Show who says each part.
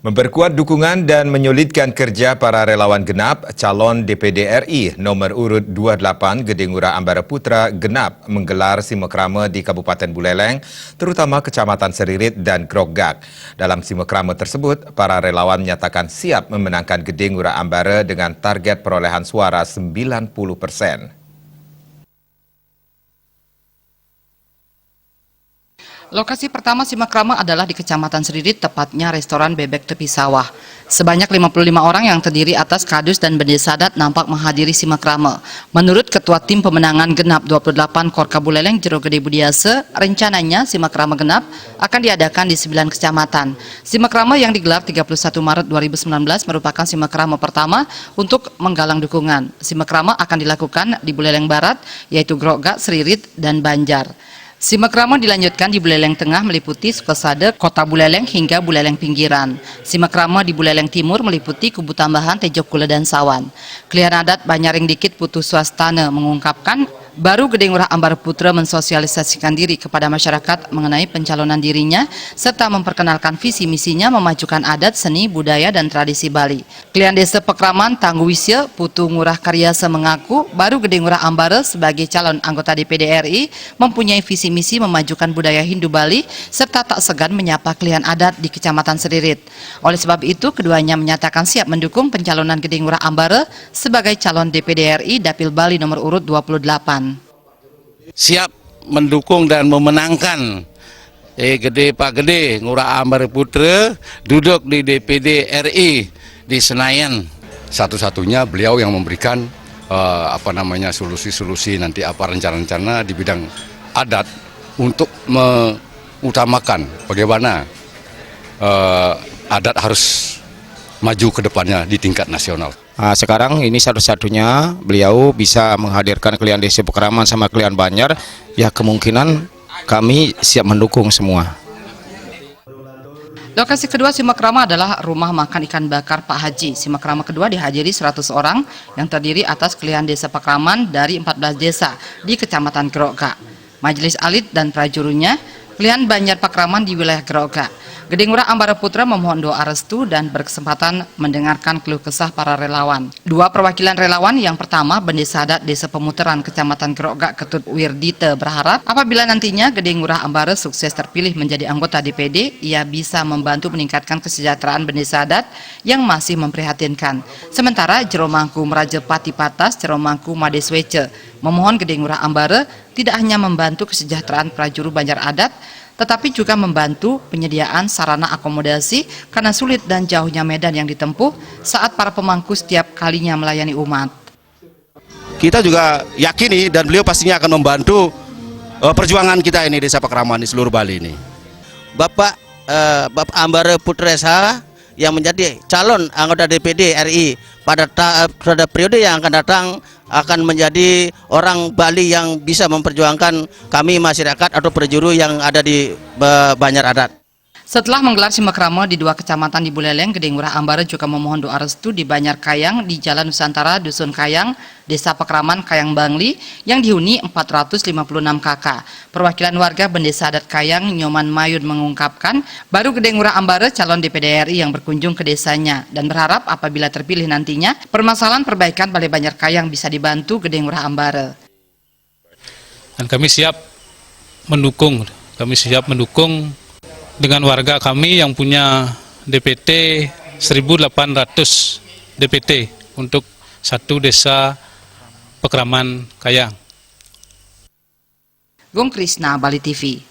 Speaker 1: Memperkuat dukungan dan menyulitkan kerja para relawan genap, calon DPD RI nomor urut 28 Gedeng Urah Ambara Putra genap menggelar simekrama di Kabupaten Buleleng, terutama Kecamatan Seririt dan Grogak. Dalam simekrama tersebut, para relawan menyatakan siap memenangkan Gedeng Urah Ambara dengan target perolehan suara 90%.
Speaker 2: Lokasi pertama simekrama adalah di Kecamatan Seririt, tepatnya restoran bebek tepi sawah. Sebanyak 55 orang yang terdiri atas kadus dan bendesa adat nampak menghadiri simekrama. Menurut Ketua Tim Pemenangan Genap 28 Korka Buleleng Jero Gede Budiase, rencananya simekrama genap akan diadakan di 9 kecamatan. Simekrama yang digelar 31 Maret 2019 merupakan simekrama pertama untuk menggalang dukungan. Simekrama akan dilakukan di Buleleng Barat, yaitu Grogak, Seririt, dan Banjar. Simekrama dilanjutkan di Buleleng Tengah meliputi Sukesade, Kota Buleleng hingga Buleleng Pinggiran. Simekrama di Buleleng Timur meliputi Kubu Tambahan, Tejok Kule dan Sawan. Klien adat Banyaring Dikit Putu Swastana mengungkapkan baru Gedeng Urah Ambara Putra mensosialisasikan diri kepada masyarakat mengenai pencalonan dirinya serta memperkenalkan visi misinya memajukan adat, seni, budaya, dan tradisi Bali. Klien Desa Pekraman Tangguwisya Putu Ngurah Karyasa mengaku baru Gedeng Urah Ambara sebagai calon anggota DPD RI mempunyai visi misi memajukan budaya Hindu Bali serta tak segan menyapa klien adat di Kecamatan Seririt. Oleh sebab itu, keduanya menyatakan siap mendukung pencalonan Gedeng Urah Ambara sebagai calon DPD RI Dapil Bali nomor urut 28.
Speaker 3: Siap mendukung dan memenangkan Pak Gede Ngurah Ambara Putra duduk di DPD RI di Senayan.
Speaker 4: Satu-satunya beliau yang memberikan solusi-solusi nanti apa rencana-rencana di bidang adat untuk mengutamakan bagaimana adat harus maju ke depannya di tingkat nasional.
Speaker 5: Sekarang ini satu-satunya beliau bisa menghadirkan klien Desa Pekraman sama klien Banjar, ya kemungkinan kami siap mendukung semua.
Speaker 2: Lokasi kedua simekrama adalah rumah makan ikan bakar Pak Haji. Simekrama kedua dihadiri 100 orang yang terdiri atas klien Desa Pekraman dari 14 desa di Kecamatan Grogak. Majelis Alit dan prajurunya, klien Banjar Pekraman di wilayah Grogak. Gedeng Urah Ambara Putra memohon doa restu dan berkesempatan mendengarkan keluh kesah para relawan. Dua perwakilan relawan, yang pertama Bendesa Adat Desa Pemutaran Kecamatan Grogak Ketut Wirdite berharap apabila nantinya Gedeng Urah Ambara sukses terpilih menjadi anggota DPD, ia bisa membantu meningkatkan kesejahteraan bendesa adat yang masih memprihatinkan. Sementara Jero Mangku Meraja Pati Patas, Jero Mangku Madeswece memohon Gedeng Urah Ambara tidak hanya membantu kesejahteraan prajuru Banjar adat, tetapi juga membantu penyediaan sarana akomodasi karena sulit dan jauhnya medan yang ditempuh saat para pemangku setiap kalinya melayani umat.
Speaker 3: Kita juga yakini dan beliau pastinya akan membantu perjuangan kita ini Desa Pekraman di seluruh Bali ini.
Speaker 6: Bapak Ambara Putra yang menjadi calon anggota DPD RI pada periode yang akan datang akan menjadi orang Bali yang bisa memperjuangkan kami masyarakat atau prajuru yang ada di Banjar adat.
Speaker 2: Setelah menggelar simekrama di dua kecamatan di Buleleng, Gedeng Urah Ambara juga memohon doa restu di Banjar Kayang di Jalan Nusantara, Dusun Kayang, Desa Pekraman Kayang Bangli yang dihuni 456 kakak. Perwakilan warga Bendesa Adat Kayang, Nyoman Mayun mengungkapkan baru Gedeng Urah Ambara calon DPD RI yang berkunjung ke desanya dan berharap apabila terpilih nantinya permasalahan perbaikan Balai Banjar Kayang bisa dibantu Gedeng Urah Ambara.
Speaker 7: Dan kami siap mendukung dengan warga kami yang punya DPT 1.800 DPT untuk satu desa Pekraman Kayang.
Speaker 2: Gong Krisna, Bali TV.